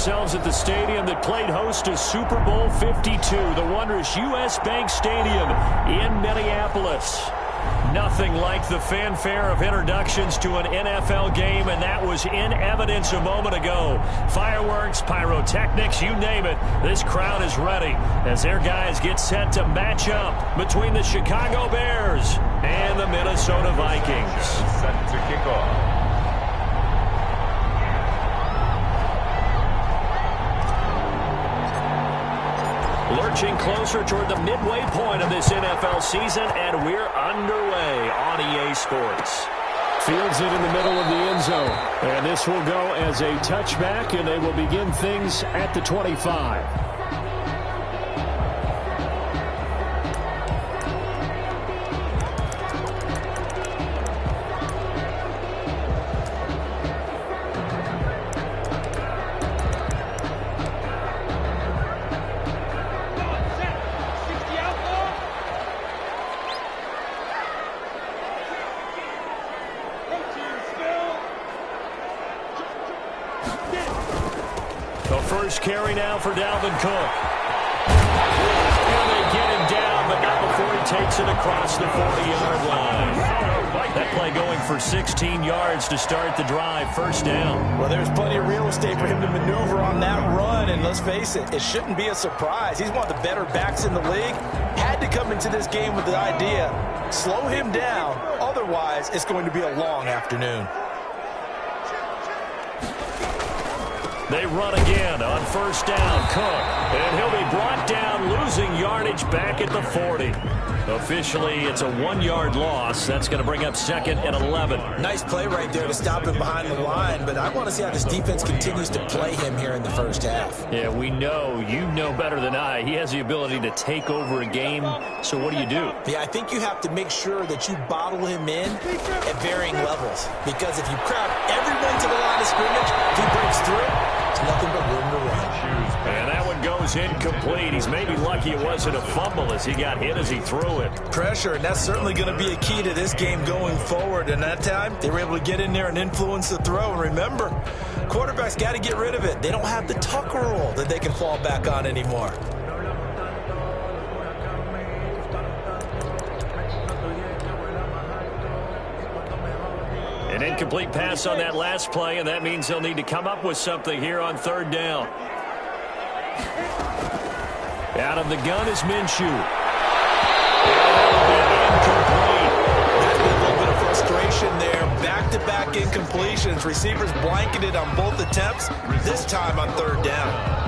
ourselves at the stadium that played host to Super Bowl 52, the wondrous U.S. Bank Stadium in Minneapolis. Nothing like the fanfare of introductions to an NFL game, and that was in evidence a moment ago. Fireworks, pyrotechnics, you name it. This crowd is ready as their guys get set to match up between the Chicago Bears and the Minnesota Vikings. Set to kick off. Lurching closer toward the midway point of this NFL season, and we're underway on EA Sports. Fields it in the middle of the end zone. And this will go as a touchback, and they will begin things at the 25. First carry now for Dalvin Cook. And they get him down, but not before he takes it across the 40-yard line. That play going for 16 yards to start the drive. First down. Well, there's plenty of real estate for him to maneuver on that run, and let's face it, it shouldn't be a surprise. He's one of the better backs in the league. Had to come into this game with the idea, slow him down, otherwise it's going to be a long afternoon. They run again on first down. Cook. And he'll be brought down, losing yardage back at the 40. Officially, it's a 1-yard loss. That's going to bring up second and 11. Nice play right there to stop him behind the line, but I want to see how this defense continues to play him here in the first half. Yeah, we know. You know better than I. He has the ability to take over a game. So what do you do? Yeah, I think you have to make sure that you bottle him in at varying levels. Because if you crowd everyone to the line of scrimmage, if he breaks through, it's nothing but room to run. And that one goes incomplete. He's maybe lucky it wasn't a fumble as he got hit as he threw it. Pressure, and that's certainly going to be a key to this game going forward. And that time, they were able to get in there and influence the throw. And remember, quarterbacks got to get rid of it. They don't have the tuck rule that they can fall back on anymore. An incomplete pass on that last play, and that means they'll need to come up with something here on third down. Out of the gun is Minshew. Incomplete. There's been a little bit of frustration there. Back-to-back incompletions. Receivers blanketed on both attempts, this time on third down.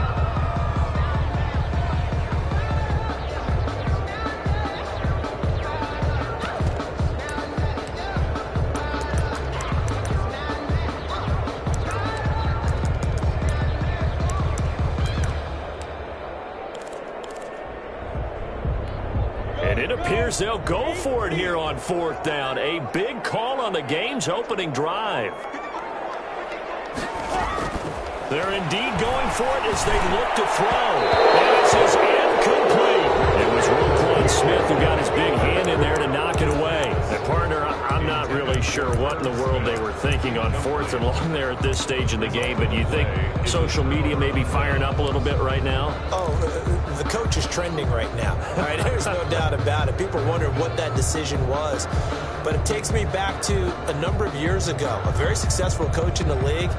It appears they'll go for it here on fourth down. A big call on the game's opening drive. They're indeed going for it as they look to throw. And it says incomplete. It was Roquan Smith who got his big hand in there to knock it away. And partner, I'm not really sure what in the world they were thinking on fourth and long there at this stage in the game, but you think social media may be firing up a little bit right now? Oh, the coach is trending right now. All right, there's no doubt about it. People wonder what that decision was. But it takes me back to a number of years ago. A very successful coach in the league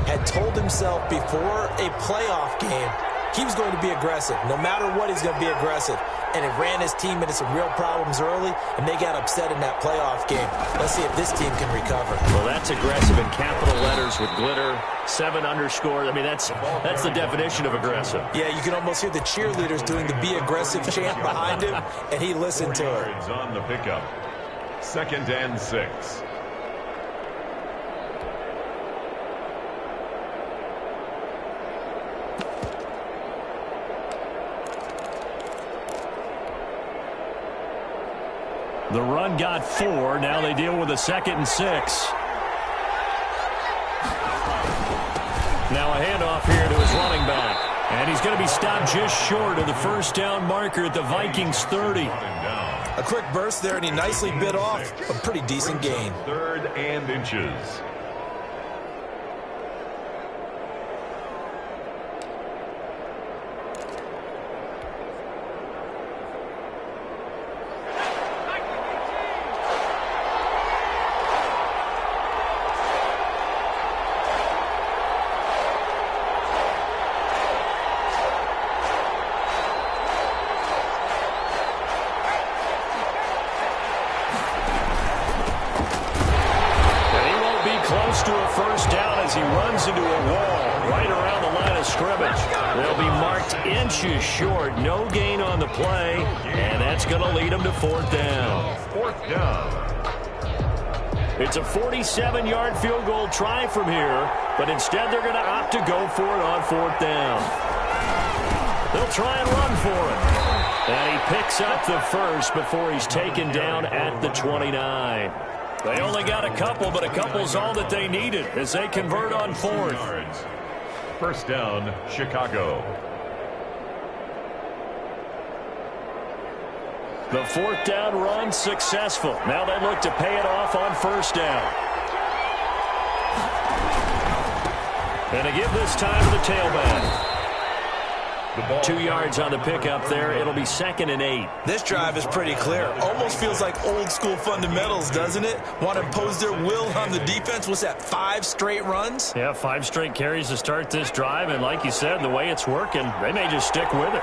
had told himself before a playoff game he was going to be aggressive. No matter what, he's going to be aggressive. And it ran his team into some real problems early, and they got upset in that playoff game. Let's see if this team can recover. Well, that's aggressive in capital letters with glitter, 7 underscore. I mean, that's the definition of aggressive. Yeah, you can almost hear the cheerleaders doing the be aggressive chant behind him, and he listened to her. On the pickup. 2nd and 6. The run got 4. Now they deal with a 2nd and 6. Now a handoff here to his running back. And he's going to be stopped just short of the first down marker at the Vikings 30. A quick burst there, and he nicely bit off a pretty decent gain. 3rd and inches. as he runs into a wall right around the line of scrimmage. They'll be marked inches short. No gain on the play, and that's going to lead them to 4th down. 4th down. It's a 47-yard field goal try from here, but instead they're going to opt to go for it on 4th down. They'll try and run for it. And he picks up the first before he's taken down at the 29. They only got a couple, but a couple's all that they needed as they convert on 4th. 1st down, Chicago. The 4th down run successful. Now they look to pay it off on 1st down. And to give this time to the tailback. 2 yards on the pickup there. It'll be 2nd and 8. This drive is pretty clear. Almost feels like old school fundamentals, doesn't it? Want to impose their will on the defense. What's that, 5 straight runs? Yeah, 5 straight carries to start this drive. And like you said, the way it's working, they may just stick with it.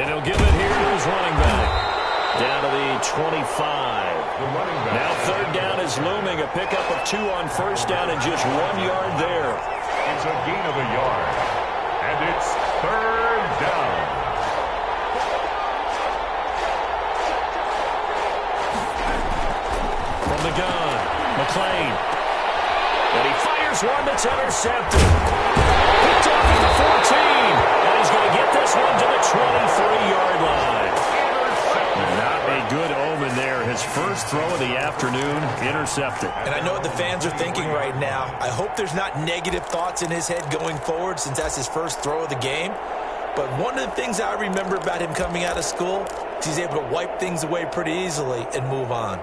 And he'll give it here to his running back. Down to the 25. Now 3rd down is looming. A pickup of 2 on 1st down and just 1 yard there. It's a gain of a yard. And it's 3rd down. From the gun, McLean. And he fires one that's intercepted. Picked off at the 14. And he's going to get this one to the 23-yard line. Not a good omen there. His first throw of the afternoon, intercepted. And I know what the fans are thinking right now. I hope there's not negative thoughts in his head going forward since that's his first throw of the game. But one of the things I remember about him coming out of school is he's able to wipe things away pretty easily and move on.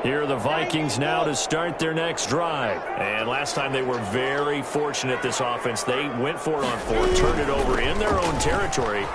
Here are the Vikings now to start their next drive. And last time they were very fortunate, this offense. They went for it on 4th, turned it over in their own territory,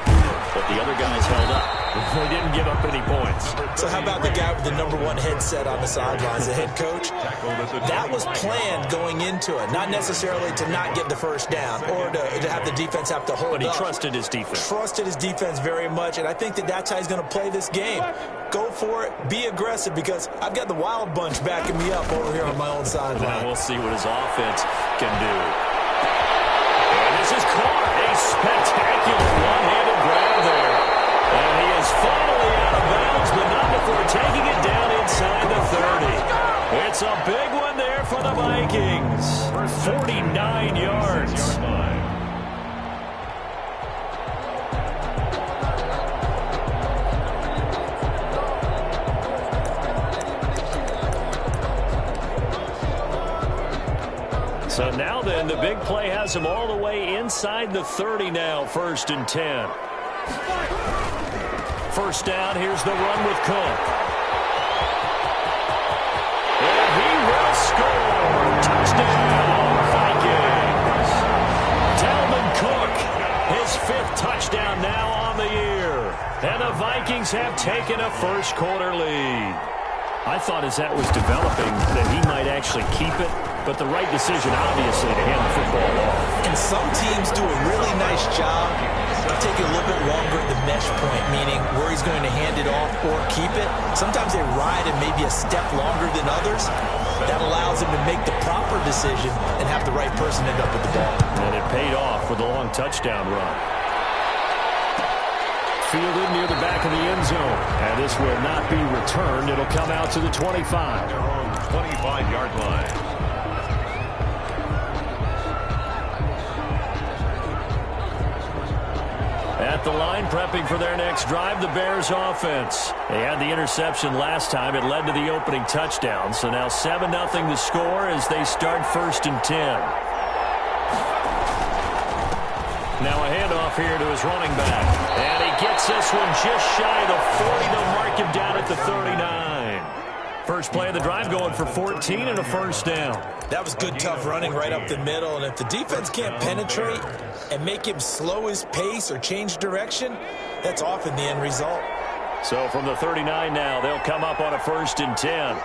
but the other guys held up. They didn't give up any points. So how about the guy with the #1 headset on the sidelines, the head coach? That was planned going into it, not necessarily to not get the first down or to have the defense have to hold up. But he trusted his defense. Trusted his defense very much, and I think that's how he's going to play this game. Go for it, be aggressive, because I've got the Wild Bunch backing me up over here on my own sideline. Now we'll see what his offense can do. And this is caught. A spectacular one-handed grab there. And he is finally out of bounds, but not before taking it down inside the 30. It's a big one there for the Vikings. 49 yards. So now then, the big play has him all the way inside the 30 now, 1st and 10. 1st down, here's the run with Cook. And he will score. Touchdown, Vikings. Dalvin Cook, his 5th touchdown now on the year. And the Vikings have taken a first-quarter lead. I thought as that was developing that he might actually keep it, but the right decision, obviously, to hand the football off. And some teams do a really nice job of taking a little bit longer at the mesh point, meaning where he's going to hand it off or keep it. Sometimes they ride it maybe a step longer than others. That allows him to make the proper decision and have the right person end up with the ball. And it paid off with a long touchdown run. Fielded near the back of the end zone. And this will not be returned. It'll come out to the 25. Their own 25-yard line. At the line, prepping for their next drive, the Bears offense. They had the interception last time. It led to the opening touchdown. So now 7-0 to score as they start 1st and 10. Now a handoff here to his running back. And he gets this one just shy of the 40. They'll mark him down at the 39. First play of the drive going for 14 and a 1st down. That was good, tough running right up the middle. And if the defense can't penetrate and make him slow his pace or change direction, that's often the end result. So from the 39 now, they'll come up on a 1st and 10.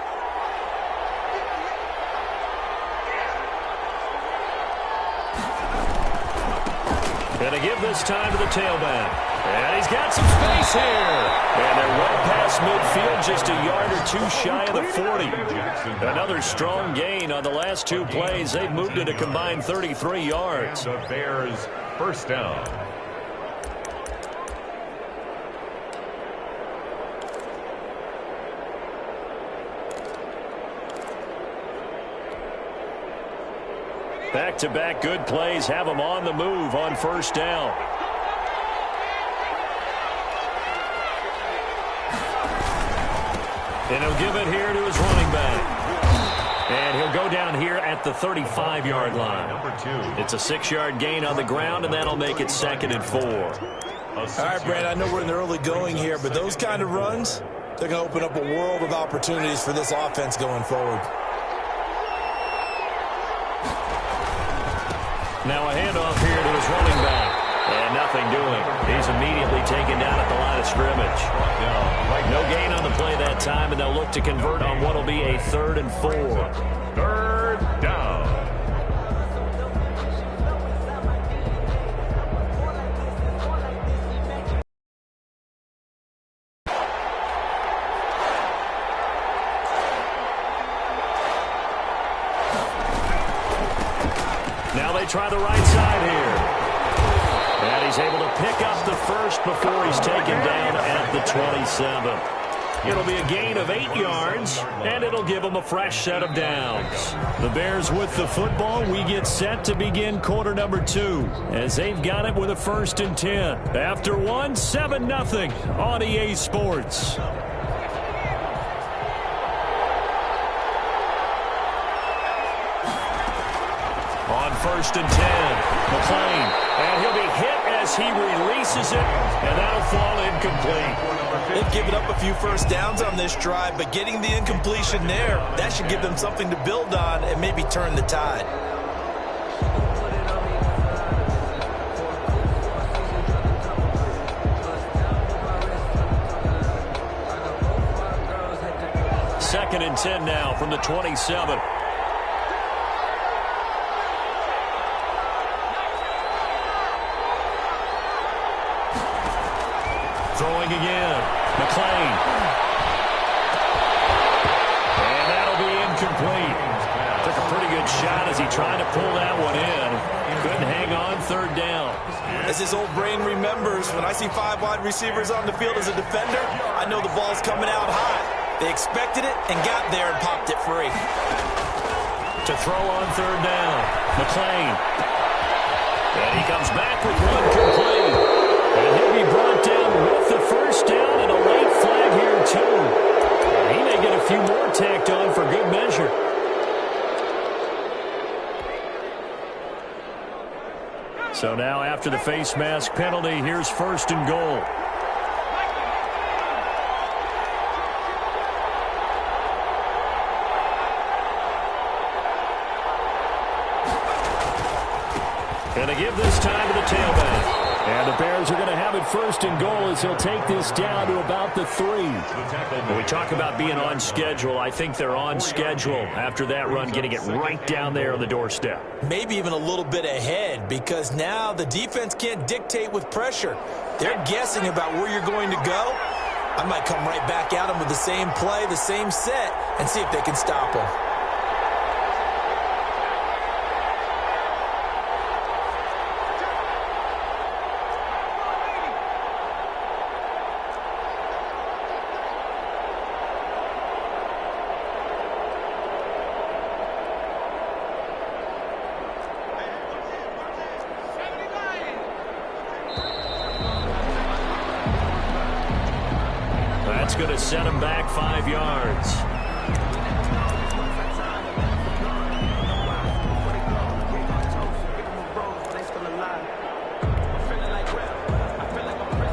Going to give this time to the tailback. And he's got some space here. And they're well past midfield, just a yard or two shy of the 40. Another strong gain on the last two plays. They've moved it a combined 33 yards. The Bears first down. Back-to-back good plays have them on the move on first down. And he'll give it here to his running back. And he'll go down here at the 35-yard line. Number 2. It's a 6-yard gain on the ground, and that'll make it 2nd and 4. All right, Brad, I know we're in the early going here, but those kind of runs, they're going to open up a world of opportunities for this offense going forward. Now a handoff here to his running back. And nothing doing. He's immediately taken down at the line of scrimmage. No gain on the play that time, and they'll look to convert on what will be a 3rd and 4. 3rd down. Now they try the right side here. And he's able to pick up the first before he's taken down at the 27. It'll be a gain of 8 yards, and it'll give them a fresh set of downs. The Bears with the football. We get set to begin quarter number 2 as they've got it with a 1st and 10. After 1, 7-0 on EA Sports. On 1st and 10, McClain, and he'll be hit as he releases it, and that'll fall incomplete. They've given up a few first downs on this drive, but getting the incompletion there, that should give them something to build on and maybe turn the tide. Second and 10 now from the 27. Throwing again. McClain. And that'll be incomplete. Took a pretty good shot as he tried to pull that one in. Couldn't hang on 3rd down. As his old brain remembers, when I see 5 wide receivers on the field as a defender, I know the ball's coming out high. They expected it and got there and popped it free. To throw on 3rd down. McClain. And he comes back with one complete. And he'll be brought down with the first down and a late flag here, too. And he may get a few more tacked on for good measure. So now after the face mask penalty, here's 1st and goal. And to give this time to the tailback. And the Bears are going to have it 1st and goal as he'll take this down to about the 3. When we talk about being on schedule, I think they're on schedule after that run, getting it right down there on the doorstep. Maybe even a little bit ahead, because now the defense can't dictate with pressure. They're guessing about where you're going to go. I might come right back at them with the same play, the same set, and see if they can stop them. That's going to set him back 5 yards.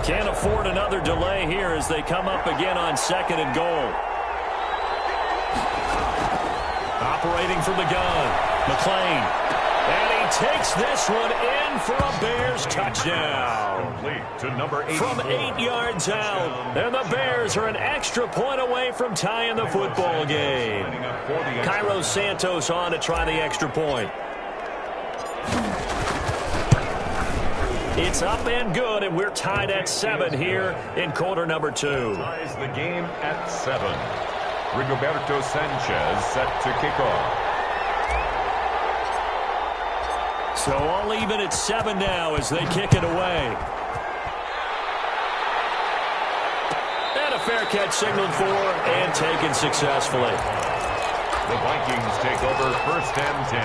Can't afford another delay here as they come up again on 2nd and goal. Operating from the gun, McClain. And he takes this one in for a Bears touchdown. To number 8. From 8 yards out. And the Bears are an extra point away from tying the football game. Cairo Santos on to try the extra point. It's up and good, and we're tied at 7 here in quarter number 2. Ties the game at 7. Rigoberto Sanchez set to kick off. So all even at 7 now as they kick it away. And a fair catch signaled for and taken successfully. The Vikings take over 1st and 10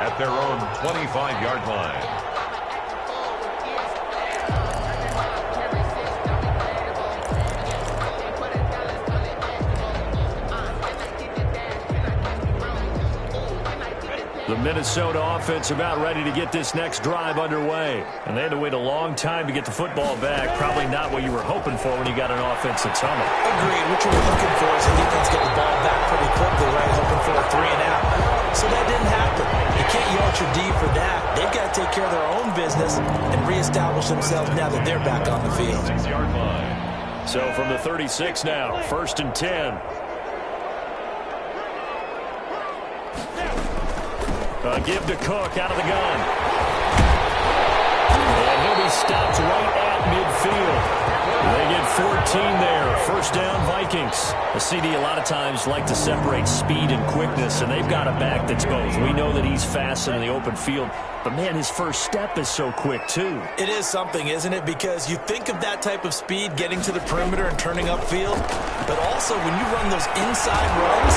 at their own 25-yard line. The Minnesota offense about ready to get this next drive underway. And they had to wait a long time to get the football back. Probably not what you were hoping for when you got an offense that's humming. Agreed. What you were looking for is the defense get the ball back pretty quickly, right? Hoping for a 3 and out. So that didn't happen. You can't yell at your D for that. They've got to take care of their own business and reestablish themselves now that they're back on the field. 6-yard line. So from the 36 now, 1st and 10. Give to Cook out of the gun. And he'll be stopped right at midfield. They get 14 there. 1st down, Vikings. The CD a lot of times like to separate speed and quickness, and they've got a back that's both. We know that he's fast in the open field, but, man, his first step is so quick, too. It is something, isn't it? Because you think of that type of speed getting to the perimeter and turning upfield, but also when you run those inside runs,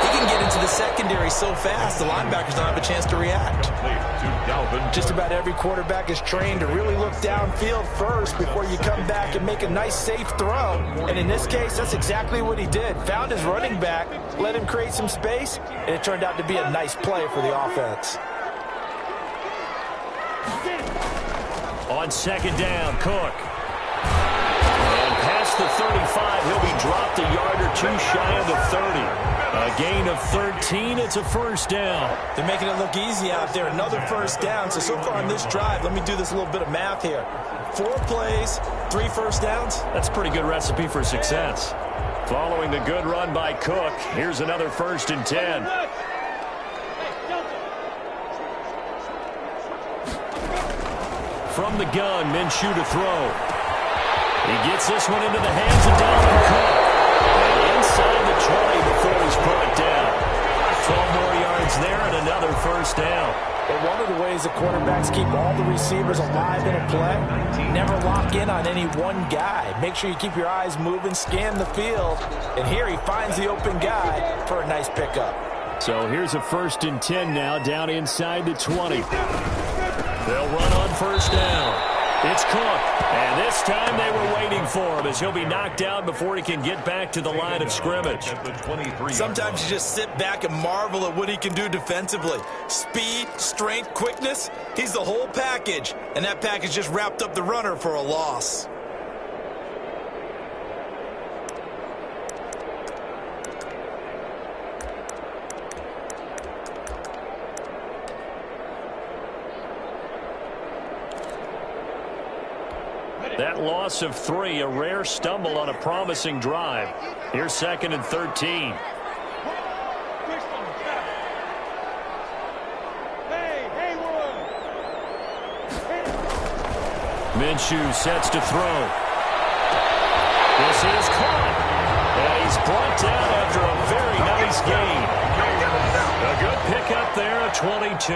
he can get into the secondary so fast the linebackers don't have a chance to react. Just about every quarterback is trained to really look downfield first before you come back and make a nice, safe throw. And in this case, that's exactly what he did. Found his running back, let him create some space, and it turned out to be a nice play for the offense. On 2nd down, Cook. And past the 35, he'll be dropped a yard or 2 shy of the 30. A gain of 13, it's a 1st down. They're making it look easy out there. Another 1st down. So far on this drive, let me do this little bit of math here. 4 plays, 3 1st downs. That's a pretty good recipe for success. Following the good run by Cook, here's another 1st and 10. From the gun, Minshew to throw. He gets this one into the hands of Dalvin Cook. And inside the 20 before he's brought down. 12 more yards there and another 1st down. But one of the ways the quarterbacks keep all the receivers alive in a play, never lock in on any one guy. Make sure you keep your eyes moving, scan the field. And here he finds the open guy for a nice pickup. So here's a 1st and 10 now, down inside the 20. They'll run on 1st down. It's Cook, and this time they were waiting for him as he'll be knocked down before he can get back to the line of scrimmage. Sometimes you just sit back and marvel at what he can do defensively. Speed, strength, quickness, he's the whole package, and that package just wrapped up the runner for a loss. That loss of 3, a rare stumble on a promising drive. Here's 2nd and 13. Minshew sets to throw. This is caught. And he's brought down after a very nice gain. A good pickup there at 22.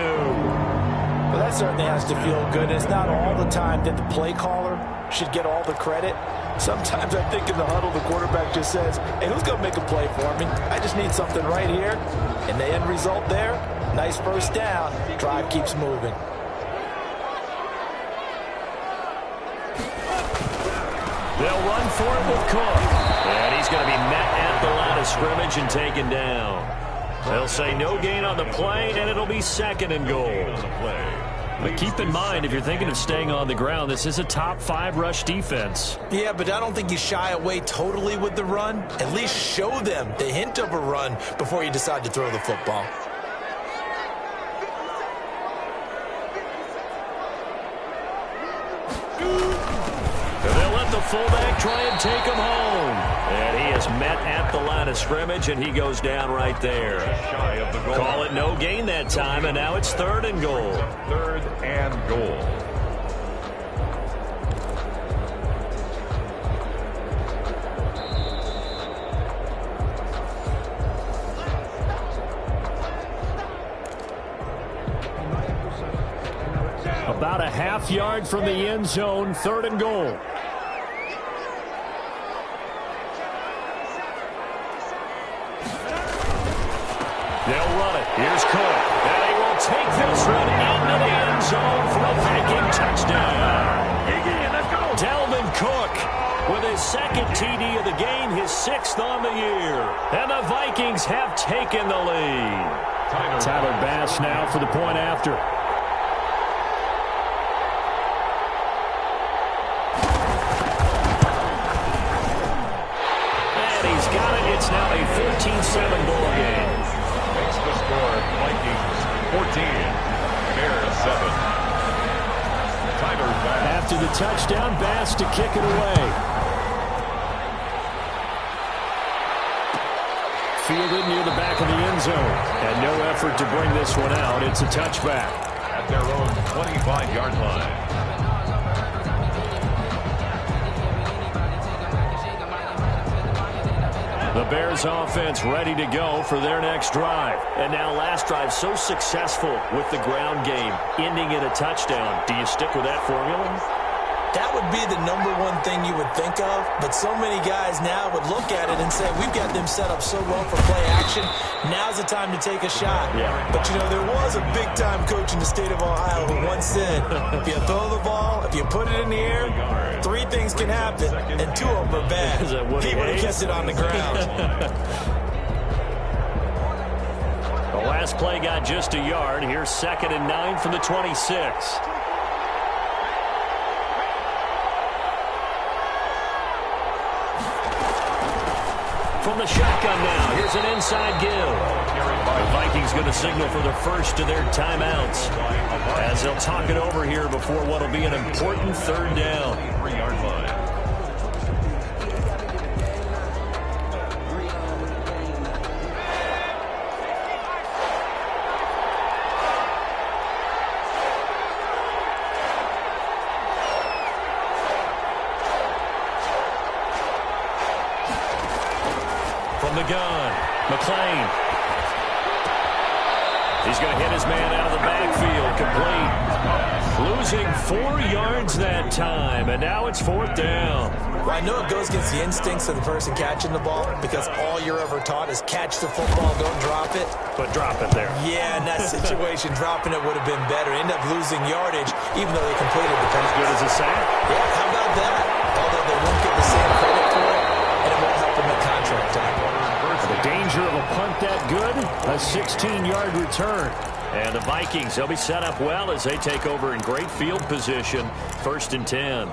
Well, that certainly has to feel good. It's not all the time that the play caller should get all the credit. Sometimes I think in the huddle, the quarterback just says, hey, who's going to make a play for me? I just need something right here. And the end result there, nice 1st down. Drive keeps moving. They'll run for it with Cook. And he's going to be met at the line of scrimmage and taken down. They'll say no gain on the play, and it'll be 2nd and goal. But keep in mind, if you're thinking of staying on the ground, this is a top 5 rush defense. Yeah, but I don't think you shy away totally with the run. At least show them the hint of a run before you decide to throw the football. They'll let the fullback try and take him home. And he is met at the line of scrimmage, and he goes down right there. Shy of the goal. Call it no gain that time, and now it's 3rd and goal. 3rd and goal. a half yard from the end zone, 3rd and goal. They'll run it. Here's Cook. And he will take this one into the end zone for a Viking touchdown. Dalvin Cook with his 2nd TD of the game, his 6th on the year. And the Vikings have taken the lead. Tyler Bass now for the point after. And he's got it. It's now a 14-7 ball game. Makes the score Vikings 14, Bears 7. Tyler Bass. After the touchdown, Bass to kick it away. Fielded near the back of the end zone. And no effort to bring this one out. It's a touchback. At their own 25-yard line. The Bears offense ready to go for their next drive. And now last drive so successful with the ground game, ending in a touchdown. Do you stick with that formula? That would be the number one thing you would think of, but so many guys now would look at it and say, we've got them set up so well for play action, now's the time to take a shot. Yeah. But, you know, there was a big-time coach in the state of Ohio who once said, if you throw the ball, if you put it in the air, 3 things can happen, and 2 of them are bad. He would have kept it on the ground. The last play got just a yard. Here's 2nd and 9 from the 26. From the shotgun now, here's an inside give. The Vikings going to signal for the first of their timeouts as they'll talk it over here before what will be an important 3rd down. 3-yard line. From the gun, McClain. He's going to hit his man out of the backfield, complete. Losing 4 yards that time, and now it's 4th down. Well, I know it goes against the instincts of the person catching the ball because all you're ever taught is catch the football, don't drop it. But drop it there. Yeah, in that situation, dropping it would have been better. End up losing yardage, even though they completed the pass. As good as a sack? Yeah, how about that? Although they won't get the same credit for it, and it won't help them at contract time. The danger of a punt that good, a 16-yard return. And the Vikings, they'll be set up well as they take over in great field position. 1st and 10.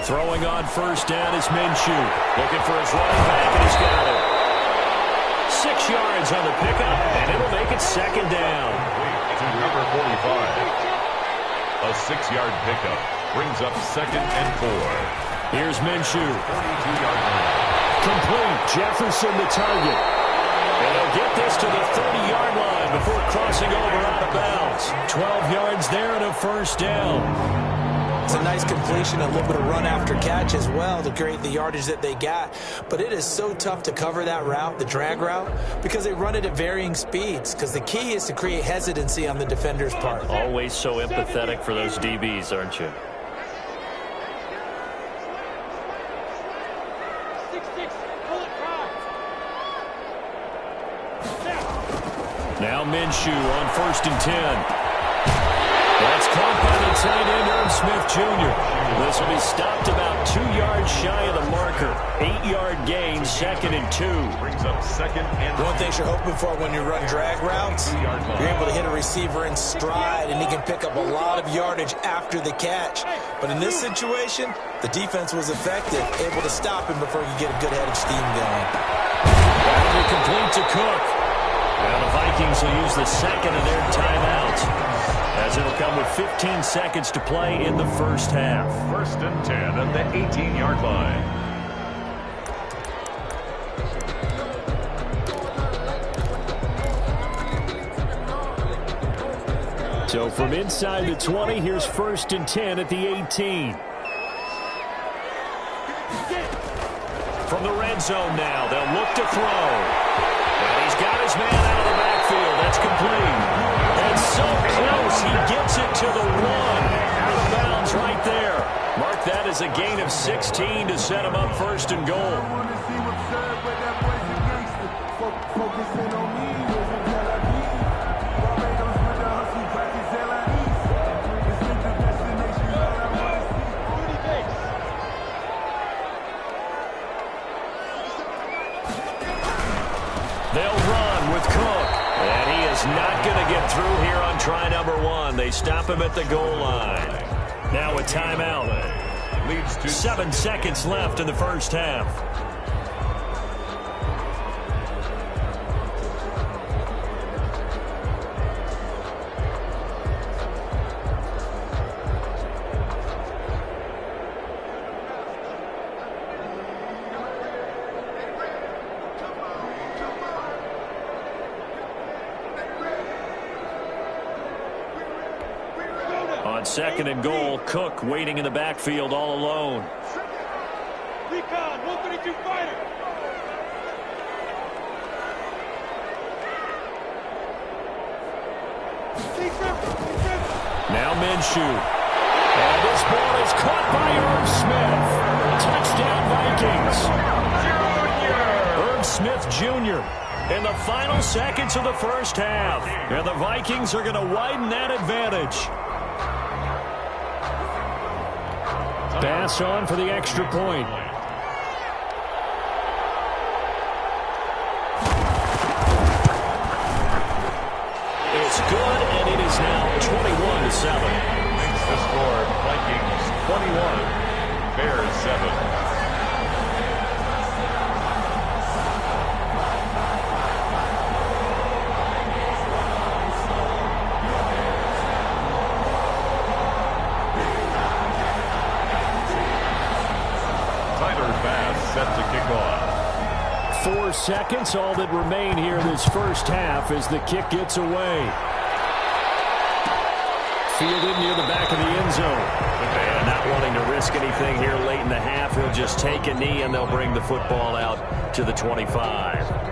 Throwing on 1st down is Minshew. Looking for his running back, and he's got it. 6 yards on the pickup, and it'll make it 2nd down. To number 45. A 6-yard pickup brings up 2nd and 4. Here's Minshew. 42-yard line. Complete. Jefferson the target. And he'll get this to the 30-yard line before crossing over out of bounds. 12 yards there and a 1st down. It's a nice completion, a little bit of run after catch as well to create the yardage that they got. But it is so tough to cover that route, the drag route, because they run it at varying speeds. Because the key is to create hesitancy on the defender's part. Always so empathetic for those DBs, aren't you? Now Minshew on 1st and 10. That's caught by the tight end, Irv Smith Jr. This will be stopped about 2 yards shy of the marker. 8-yard gain, 2nd and 2. Brings up 2nd and 2. One thing you're hoping for when you run drag routes, you're able to hit a receiver in stride, and he can pick up a lot of yardage after the catch. But in this situation, the defense was effective, able to stop him before you get a good head of steam going. That'll be complete to Cook. Now the Vikings will use the 2nd of their timeouts, as it'll come with 15 seconds to play in the 1st half. 1st and 10 at the 18-yard line. So from inside the 20, here's 1st and 10 at the 18. From the red zone now, they'll look to throw. And he's got his man out of the backfield. That's complete. And so close, he gets it to the 1. Out of bounds right there. Mark that as a gain of 16 to set him up 1st and goal. They'll run with Cook. And he is not going to get through here on try number 1. They stop him at the goal line. Now a timeout. Leads to 7 seconds left in the first half. On 2nd and goal, Cook waiting in the backfield all alone. Recon, 132 fighter. Now Minshew. And this ball is caught by Irv Smith. Touchdown, Vikings. Irv Smith Jr. in the final seconds of the first half. And the Vikings are going to widen that advantage. Pass on for the extra point. It's good, and it is now 21-7. Makes the score Vikings 21, Bears 7. Set to kick off. 4 seconds, all that remain here this first half as the kick gets away. Fielded near the back of the end zone. And not wanting to risk anything here late in the half, he'll just take a knee and they'll bring the football out to the 25.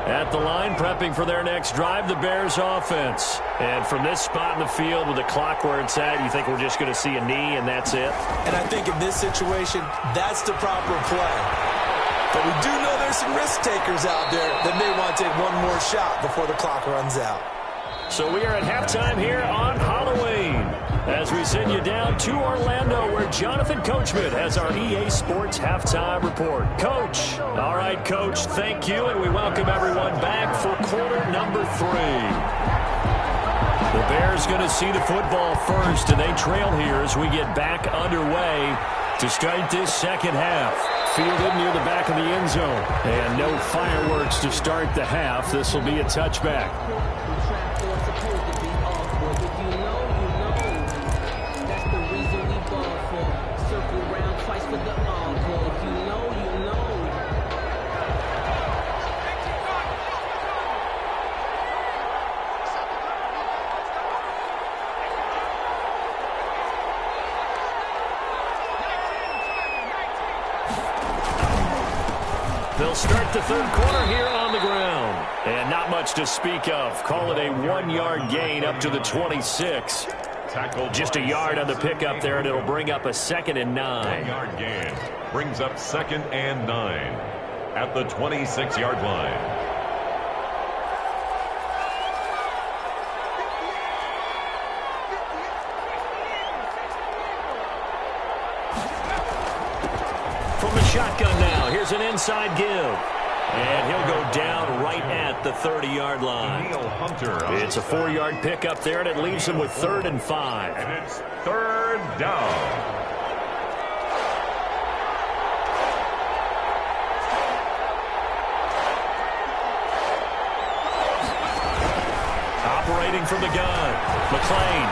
At the line, prepping for their next drive, the Bears offense. And from this spot in the field with the clock where it's at, you think we're just going to see a knee and that's it? And I think in this situation, that's the proper play. But we do know there's some risk takers out there that may want to take one more shot before the clock runs out. So we are at halftime here on Halloween as we send you down to Orlando where Jonathan Coachman has our EA Sports halftime report. Coach. All right, Coach, thank you, and we welcome everyone back for quarter number 3. The Bears going to see the football first, and they trail here as we get back underway to start this second half. Fielded near the back of the end zone. And no fireworks to start the half. This will be a touchback. They'll start the third quarter here on the ground. And not much to speak of. Call it a 1-yard gain up to the 26. Just a yard on the pickup there, and it'll bring up a 2nd and 9. 1-yard gain brings up 2nd and 9 at the 26-yard line. From the shotgun now, here's an inside give. And he'll go down right at the 30-yard line. It's a 4-yard pickup there, and it leaves him with 3rd and 5. And it's 3rd down. operating from the gun. McLean.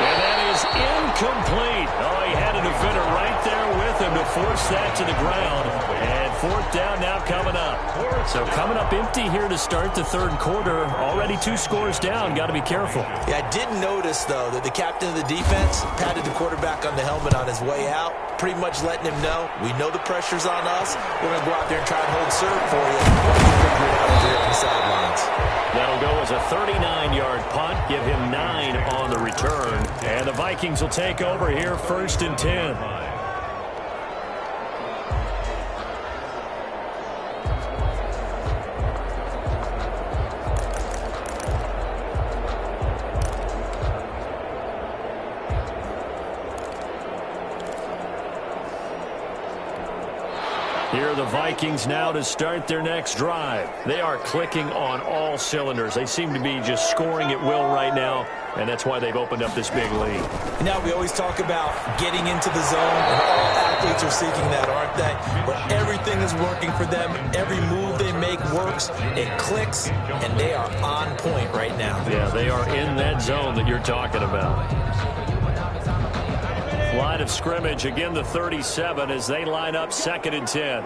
And that is incomplete. Oh, he had a defender right there with him to force that to the ground. And fourth down now coming up. So coming up empty here to start the third quarter. Already 2 scores down. Got to be careful. Yeah, I did notice, though, that the captain of the defense patted the quarterback on the helmet on his way out, pretty much letting him know, we know the pressure's on us. We're going to go out there and try and hold serve for you. You figure it out over here on the sidelines. That'll go as a 39-yard punt. Give him 9 on the return. And the Vikings will take over here, 1st and 10. Here are the Vikings now to start their next drive. They are clicking on all cylinders. They seem to be just scoring at will right now, and that's why they've opened up this big lead. Now, we always talk about getting into the zone, and all athletes are seeking that, aren't they? Where everything is working for them. Every move they make works. It clicks, and they are on point right now. Yeah, they are in that zone that you're talking about. Line of scrimmage, again the 37 as they line up 2nd and 10.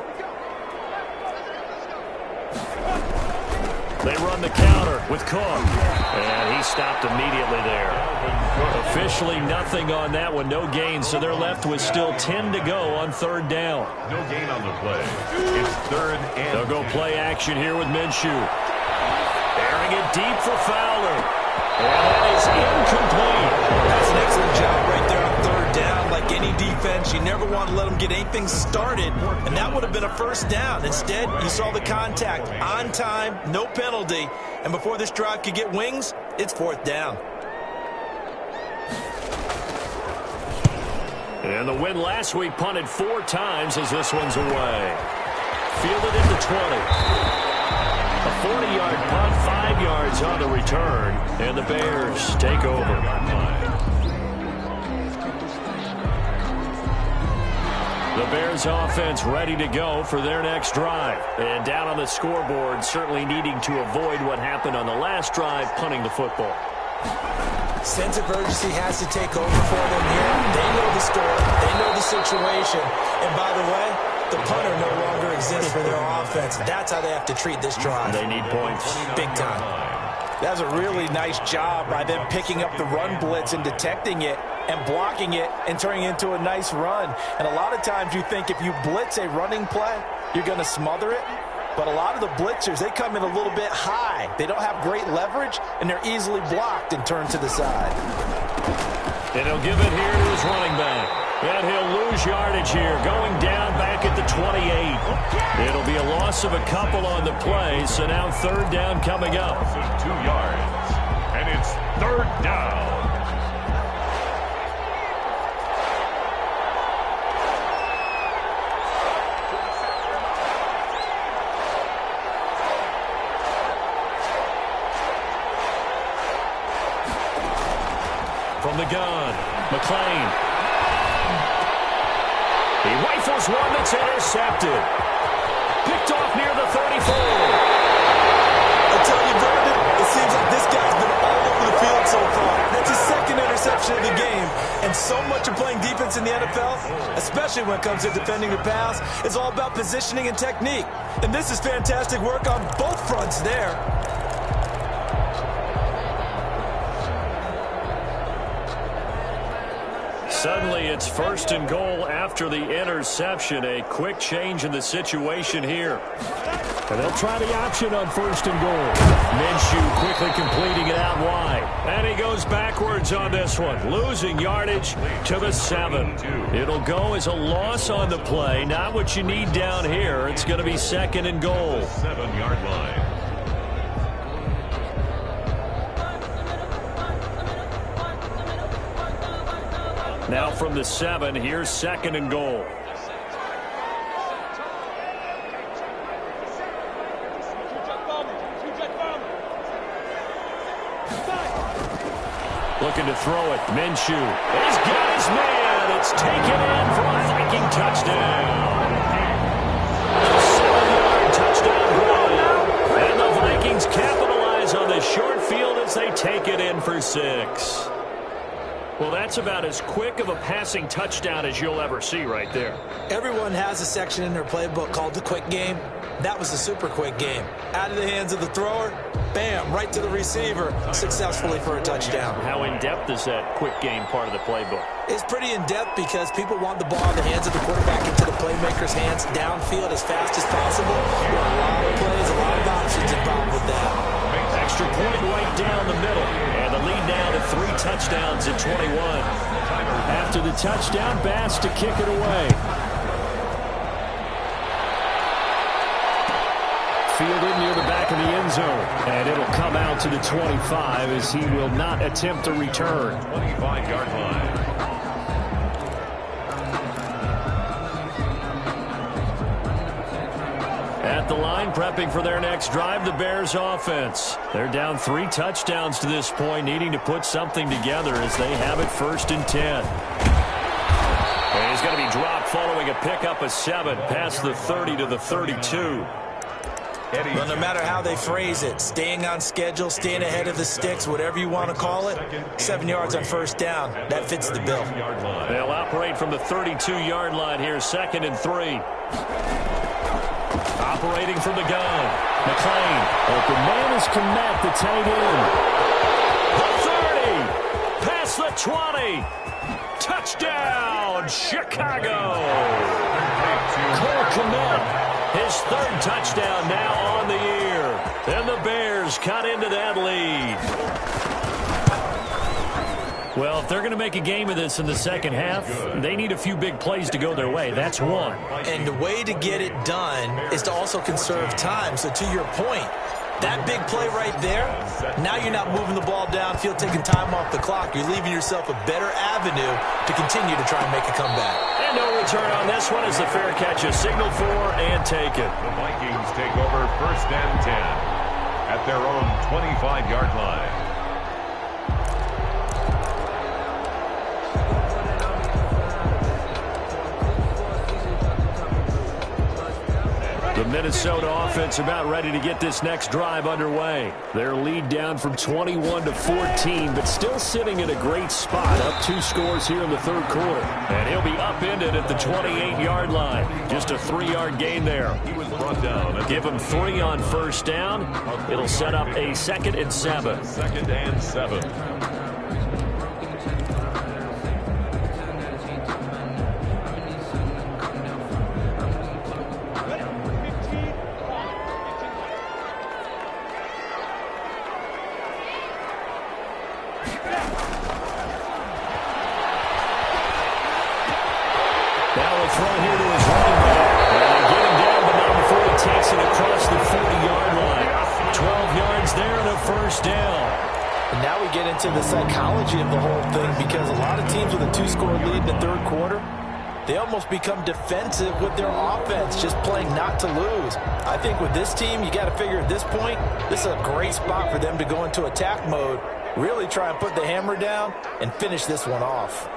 They run the counter with Cook. And he stopped immediately there. Officially nothing on that one, no gain. So they're left with still 10 to go on 3rd down. No gain on the play. It's 3rd and They'll go play action here with Minshew. Airing it deep for Fowler. And that is incomplete. That's an excellent job right there on 3rd down. Like any defense, you never want to let them get anything started, and that would have been a 1st down. Instead, you saw the contact on time, no penalty, and before this drive could get wings, it's 4th down. And the win last week punted 4 times as this one's away. Fielded at the 20. A 40-yard punt, 5 yards on the return, and the Bears take over. The Bears offense ready to go for their next drive. And down on the scoreboard, certainly needing to avoid what happened on the last drive, punting the football. Sense of urgency has to take over for them here. They know the score. They know the situation. And by the way, the punter no longer exists for their offense. That's how they have to treat this drive. They need points. Big time. That was a really nice job by them picking up the run blitz and detecting it and blocking it and turning it into a nice run. And a lot of times you think if you blitz a running play, you're going to smother it. But a lot of the blitzers, they come in a little bit high. They don't have great leverage, and they're easily blocked and turned to the side. And he'll give it here to his running back. And he'll lose yardage here, going down back at the 28. It'll be a loss of a couple on the play, so now 3rd down coming up. 2 yards, and it's 3rd down. From the gun, McLean. He rifles one that's intercepted. Picked off near the 34. I'll tell you, Brandon, it seems like this guy's been all over the field so far. That's his 2nd interception of the game. And so much of playing defense in the NFL, especially when it comes to defending the pass, is all about positioning and technique. And this is fantastic work on both fronts there. Suddenly it's 1st and goal after the interception. A quick change in the situation here. And they'll try the option on 1st and goal. Minshew quickly completing it out wide. And he goes backwards on this one, losing yardage to the 7. It'll go as a loss on the play. Not what you need down here. It's going to be 2nd and goal. 7-yard line. Now from the 7, here's 2nd and goal. Looking to throw it. Minshew. He's got his man. It's taken in for a Viking touchdown. A 7-yard touchdown run. And the Vikings capitalize on this short as they take it in for 6. Well, that's about as quick of a passing touchdown as you'll ever see right there. Everyone has a section in their playbook called the quick game. That was a super quick game. Out of the hands of the thrower, bam, right to the receiver, successfully for a touchdown. How in-depth is that quick game part of the playbook? It's pretty in-depth because people want the ball in the hands of the quarterback into the playmaker's hands downfield as fast as possible. There are a lot of plays, a lot of options involved with that. Extra point right down the middle. And the lead now to 3 touchdowns at 21. After the touchdown, Bass to kick it away. Fielded near the back of the end zone. And it'll come out to the 25 as he will not attempt a return. 25-yard line. At the line, prepping for their next drive, the Bears offense. They're down 3 touchdowns to this point, needing to put something together as they have it 1st and 10. And he's going to be dropped following a pickup of 7 past the 30 to the 32. Well, no matter how they phrase it, staying on schedule, staying ahead of the sticks, whatever you want to call it, 7 yards on 1st down, that fits the bill. They'll operate from the 32-yard line here, 2nd and 3. Operating from the gun. McClain. Open man is Kmet, the tight end. The 30. Past the 20. Touchdown, Chicago. Cole Kmet. His 3rd touchdown now on the year. And the Bears cut into that lead. Well, if they're going to make a game of this in the second half, they need a few big plays to go their way. That's one. And the way to get it done is to also conserve time. So to your point, that big play right there, now you're not moving the ball downfield, taking time off the clock. You're leaving yourself a better avenue to continue to try and make a comeback. And no return on this one as the fair catch is signaled for and taken. The Vikings take over 1st and 10 at their own 25-yard line. The Minnesota offense about ready to get this next drive underway. Their lead down from 21 to 14, but still sitting in a great spot. Up 2 scores here in the 3rd quarter. And he'll be upended at the 28-yard line. Just a 3-yard gain there. He was brought down. Give him 3 on 1st down. It'll set up a 2nd and 7. 2nd and 7. Into the psychology of the whole thing, because a lot of teams with a 2-score lead in the 3rd quarter, they almost become defensive with their offense, just playing not to lose. I think with this team, you got to figure at this point, this is a great spot for them to go into attack mode, really try and put the hammer down and finish this one off.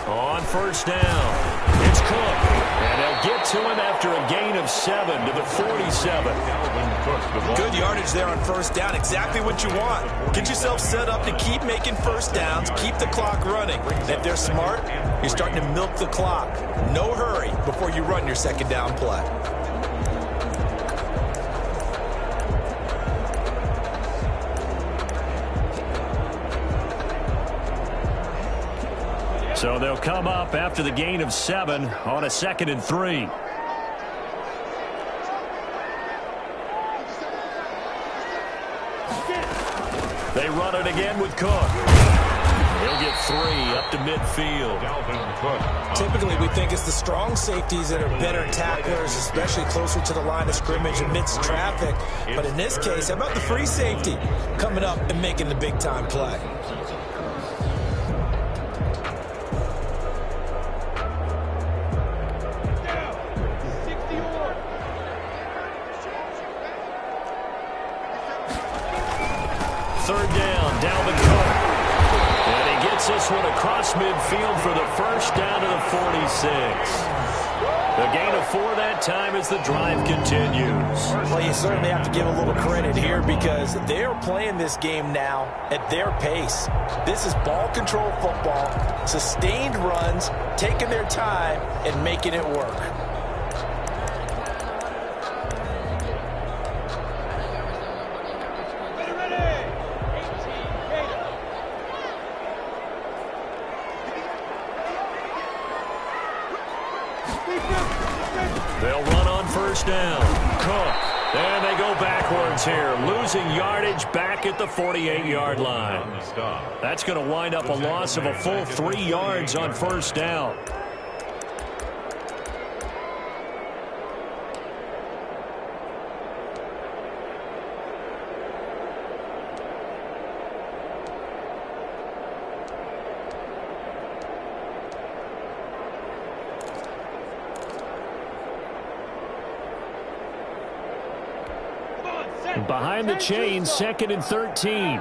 On 1st down, it's Cook. And they'll get to him after a gain of 7 to the 47. Good yardage there on 1st down. Exactly what you want. Get yourself set up to keep making 1st downs, keep the clock running. And if they're smart, you're starting to milk the clock. No hurry before you run your 2nd down play. So they'll come up after the gain of 7 on a 2nd and 3. They run it again with Cook. He'll get 3 up to midfield. Typically, we think it's the strong safeties that are better tacklers, especially closer to the line of scrimmage amidst traffic. But in this case, how about the free safety coming up and making the big-time play? This one across midfield for the 1st down to the 46. The gain of before that time as the drive continues. Well, you certainly have to give a little credit here because they're playing this game now at their pace. This is ball control football, sustained runs, taking their time and making it work. They'll run on first down. Cook. And they go backwards here, losing yardage back at the 48-yard line. That's going to wind up a loss of a full 3 yards on first down. Behind the chain, 2nd and 13.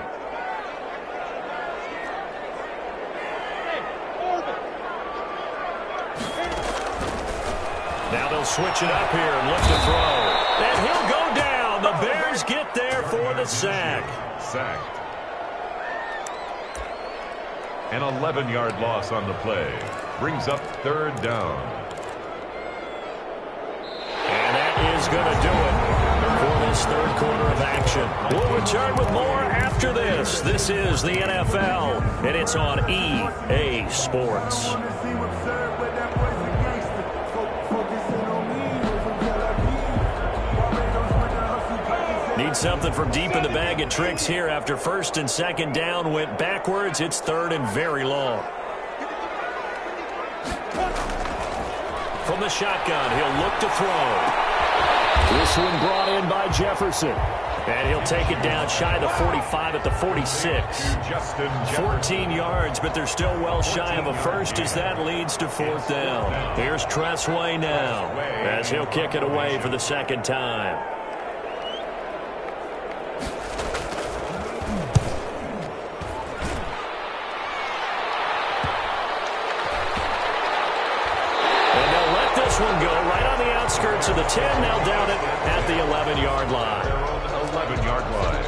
Now they'll switch it up here and look to throw. And he'll go down. The Bears get there for the sack. Sacked. An 11-yard loss on the play. Brings up 3rd down. And that is going to do it for this 3rd quarter of action. We'll return with more after this. This is the NFL, and it's on EA Sports. Need something from deep in the bag of tricks here after 1st and 2nd down went backwards. It's 3rd and very long. From the shotgun, he'll look to throw. This one brought in by Jefferson. And he'll take it down shy of the 45 at the 46. 14 yards, but they're still well shy of a first as that leads to 4th down. Here's Tressway now as he'll kick it away for the 2nd time. One go right on the outskirts of the 10. Now down it at the 11-yard line. 11-yard line.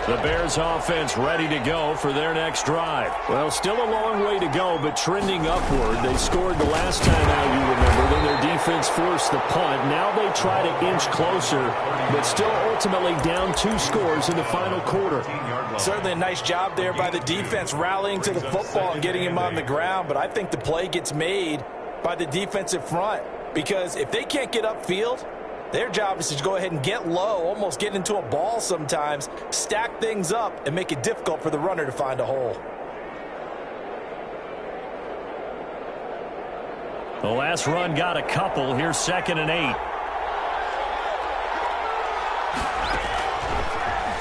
The Bears offense ready to go for their next drive. Well, still a long way to go, but trending upward. They scored the last time out, you remember. Then their defense forced the punt. Now they try to inch closer, but still ultimately down 2 scores in the final quarter. Certainly a nice job there by the defense rallying to the football and getting him on the ground, but I think the play gets made by the defensive front because if they can't get upfield, their job is to go ahead and get low, almost get into a ball sometimes, stack things up, and make it difficult for the runner to find a hole. The last run got a couple. Here's 2nd and 8.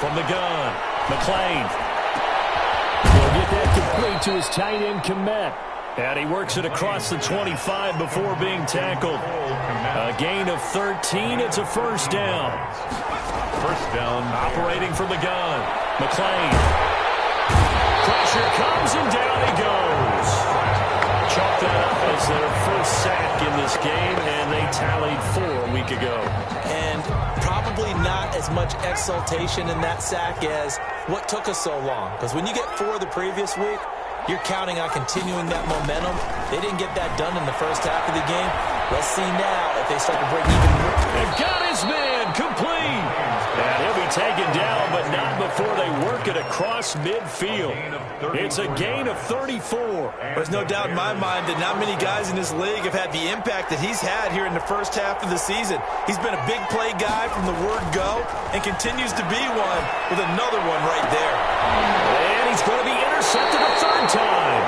From the gun, McLean. He'll get that complete to his tight end, Kmet. And he works it across the 25 before being tackled. A gain of 13. It's a 1st down. 1st down. Operating from the gun. McLean. Pressure comes and down he goes. Chalk that up as their first sack in this game, and they tallied 4 a week ago. And probably not as much exultation in that sack as what took us so long. Because when you get 4 the previous week, you're counting on continuing that momentum. They didn't get that done in the first half of the game. Let's see now if they start to break even more. They've got his man complete. And he'll be taken down, but not before they work it across midfield. It's a gain of 34. There's no doubt in my mind that not many guys in this league have had the impact that he's had here in the first half of the season. He's been a big play guy from the word go and continues to be one with another one right there. And he's going to be intercepted a 3rd time.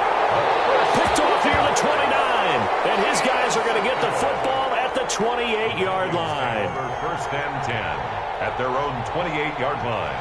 Picked off here at the 29. And his guys are going to get the football at the 28-yard line. 1st and 10 at their own 28-yard line.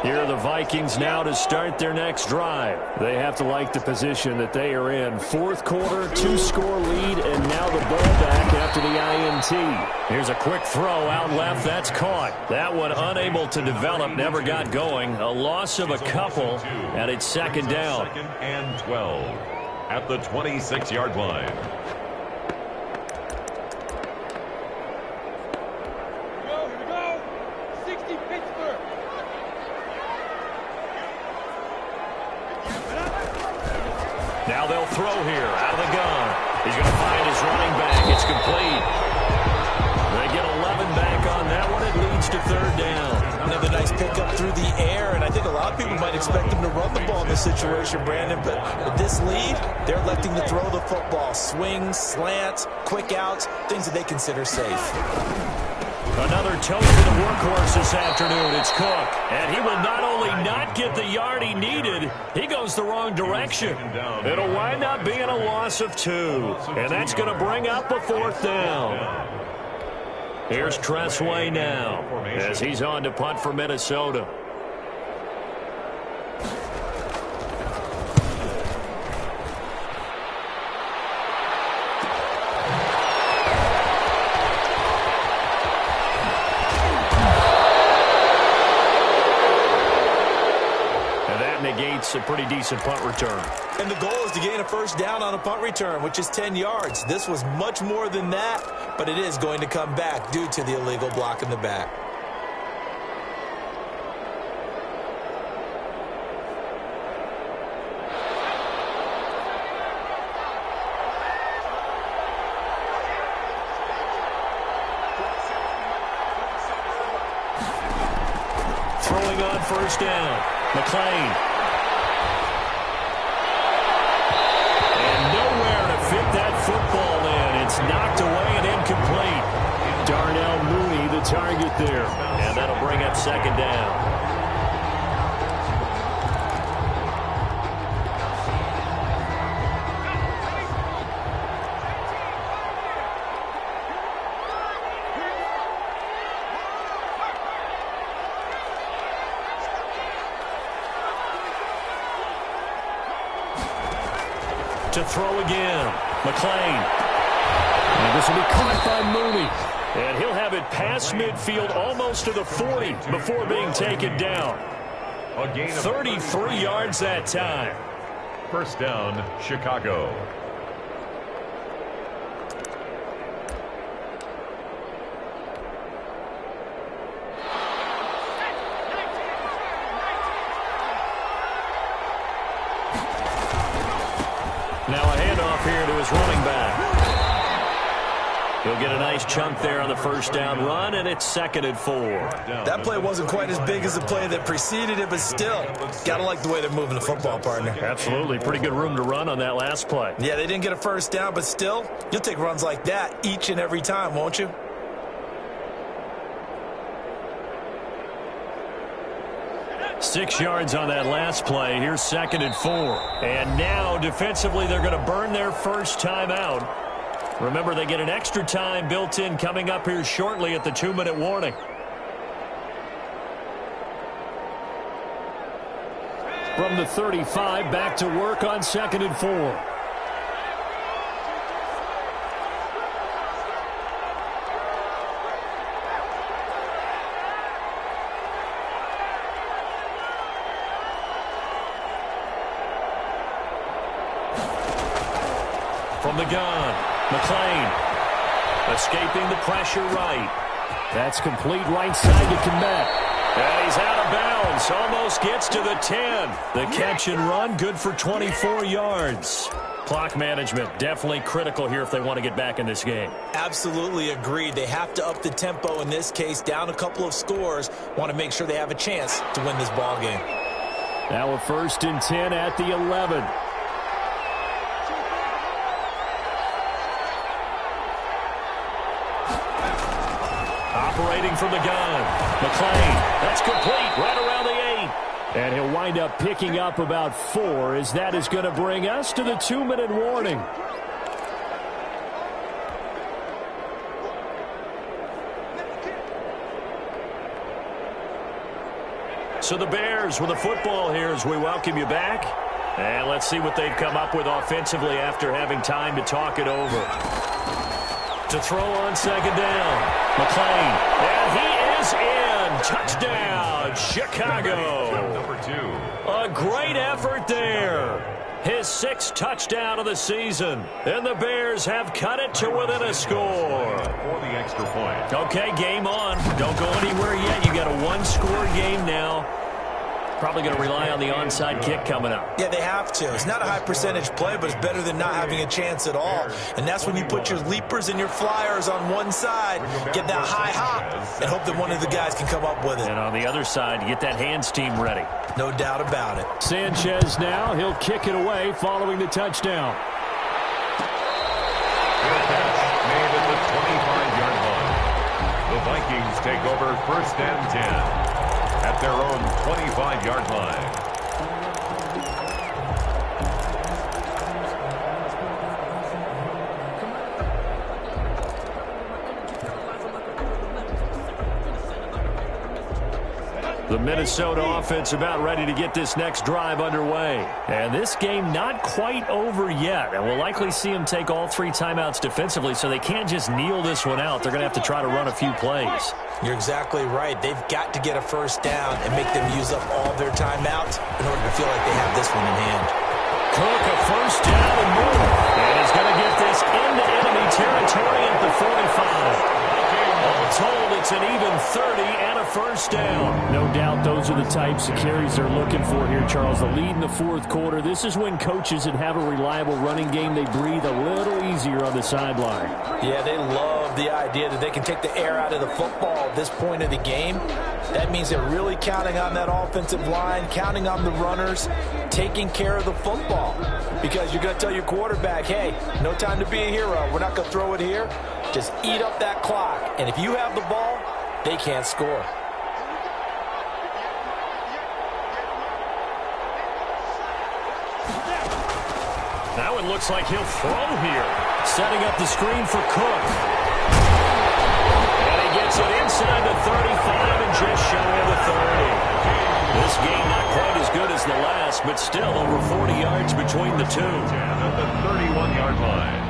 Here are the Vikings now to start their next drive. They have to like the position that they are in. Fourth quarter, 2-score lead, and now the ball back after the INT. Here's a quick throw out left. That's caught. That one unable to develop, never got going. A loss of a couple, and it's second down. Second and 12 at the 26-yard line. Now they'll throw here out of the gun. He's going to find his running back. It's complete. They get 11 back on that one. It leads to third down. Another nice pickup through the air, and I think a lot of people might expect him to run the ball in this situation, Brandon, but with this lead, they're electing to throw the football. Swings, slants, quick outs, things that they consider safe. Another toast to the workhorse this afternoon. It's Cook. And he will not only not get the yard he needed, he goes the wrong direction. It'll wind up being a loss of 2. And that's going to bring up a fourth down. Here's Tressway now as he's on to punt for Minnesota. Negates a pretty decent punt return. And the goal is to gain a first down on a punt return, which is 10 yards. This was much more than that, but it is going to come back due to the illegal block in the back. Throwing on first down, McClain. Fit that football in. It's knocked away and incomplete. Darnell Mooney the target there. And that'll bring up second down. To throw again, McClain. And this will be caught by Mooney. And he'll have it past midfield almost to the 40 before being taken down. 33 yards that time. First down, Chicago. Now a handoff here to his running back. He'll get a nice chunk there on the first down run, and it's second and 4. That play wasn't quite as big as the play that preceded it, but still, got to like the way they're moving the football, partner. Absolutely. Pretty good room to run on that last play. Yeah, they didn't get a first down, but still, you'll take runs like that each and every time, won't you? Six yards on that last play. Here's second and 4. And now, defensively, they're going to burn their first time out. Remember, they get an extra time built in coming up here shortly at the 2-minute warning. From the 35, back to work on second and 4. From the gun, McClain escaping the pressure right. That's complete right side to Kmet. And he's out of bounds. Almost gets to the 10. The catch and run, good for 24 yards. Clock management definitely critical here if they want to get back in this game. Absolutely agreed. They have to up the tempo in this case, down a couple of scores. Want to make sure they have a chance to win this ball game. Now a first and 10 at the 11. Operating from the gun, McClain. That's complete right around the 8. And he'll wind up picking up about 4 as that is going to bring us to the 2-minute warning. So the Bears with the football here as we welcome you back. And let's see what they've come up with offensively after having time to talk it over. To throw on second down, McClain. And he is in. Touchdown, Chicago. Number 2. A great effort there. His 6th touchdown of the season. And the Bears have cut it to within a score. For the extra point. Okay, game on. Don't go anywhere yet. You got a one-score game now. Probably going to rely on the onside kick coming up. Yeah, they have to. It's not a high percentage play, but it's better than not having a chance at all. And that's when you put your leapers and your flyers on one side, get that high hop, and hope that one of the guys can come up with it. And on the other side, you get that hands team ready. No doubt about it. Sanchez now. He'll kick it away following the touchdown. Good catch made at the 25-yard line. The Vikings take over 1st and 10 at their own 25-yard line. The Minnesota offense about ready to get this next drive underway. And this game not quite over yet. And we'll likely see them take all 3 timeouts defensively, so they can't just kneel this one out. They're going to have to try to run a few plays. You're exactly right. They've got to get a first down and make them use up all their timeouts in order to feel like they have this one in hand. Cook, a first down and more. And he's going to get this into enemy territory at the 45. All told, it's an even 30 and a first down. No doubt those are the types of carries they're looking for here, Charles. The lead in the 4th quarter. This is when coaches that have a reliable running game, they breathe a little easier on the sideline. Yeah, they love the idea that they can take the air out of the football at this point of the game. That means they're really counting on that offensive line, counting on the runners, taking care of the football. Because you're going to tell your quarterback, hey, no time to be a hero. We're not going to throw it here. Just eat up that clock. And if you have the ball, they can't score. Now it looks like he'll throw here. Setting up the screen for Cook. And he gets it inside the 35 and just shy of the 30. This game not quite as good as the last, but still over 40 yards between the two. At the 31-yard line.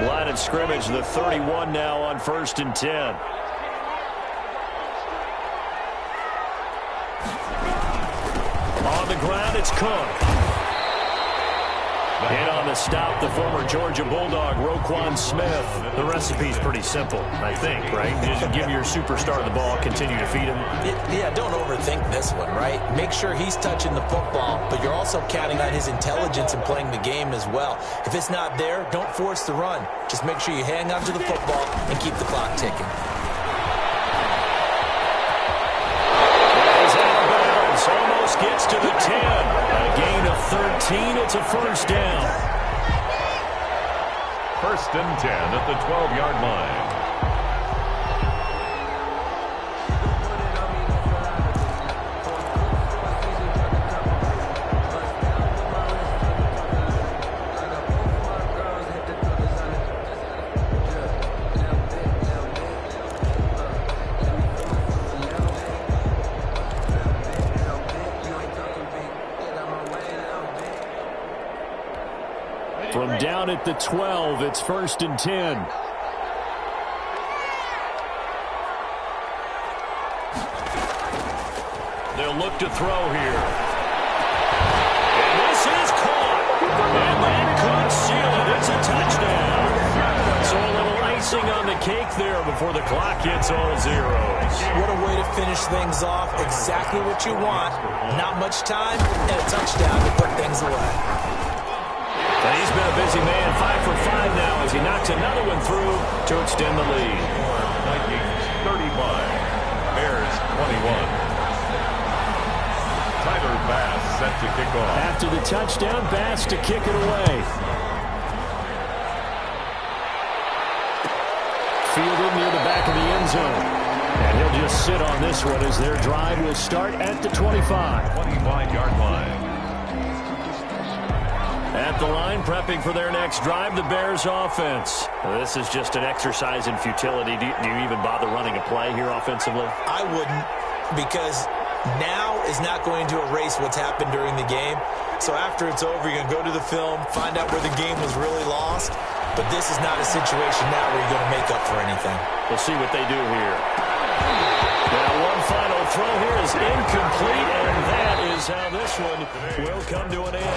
Line of scrimmage, the 31 now on 1st and 10. On the ground, it's Cook. And on the stop, the former Georgia Bulldog, Roquan Smith. The recipe's pretty simple, I think, right? Just give your superstar the ball, continue to feed him. Yeah, don't overthink this one, right? Make sure he's touching the football, but you're also counting on his intelligence in playing the game as well. If it's not there, don't force the run. Just make sure you hang on to the football and keep the clock ticking. Almost gets to the 10. A gain of 13. It's a first down. 1st and 10 at the 12-yard line. From down at the 12, it's 1st and 10. They'll look to throw here. And this is caught. And that could seal it. It's a touchdown. So a little icing on the cake there before the clock hits all zeros. What a way to finish things off. Exactly what you want. Not much time and a touchdown to put things away. And he's been a busy man, 5 for 5 now as he knocks another one through to extend the lead. Vikings 35, Bears 21. Tyler Bass set to kick off. After the touchdown, Bass to kick it away. zone. And he'll just sit on this one as their drive will start at the 25. 25-yard line. At the line, prepping for their next drive, the Bears offense. This is just an exercise in futility. Do you even bother running a play here offensively? I wouldn't, because now is not going to erase what's happened during the game. So after it's over, you're going to go to the film, find out where the game was really lost. But this is not a situation now where you're going to make up for anything. We'll see what they do here. Now one final throw here is incomplete, and that is how this one will come to an end.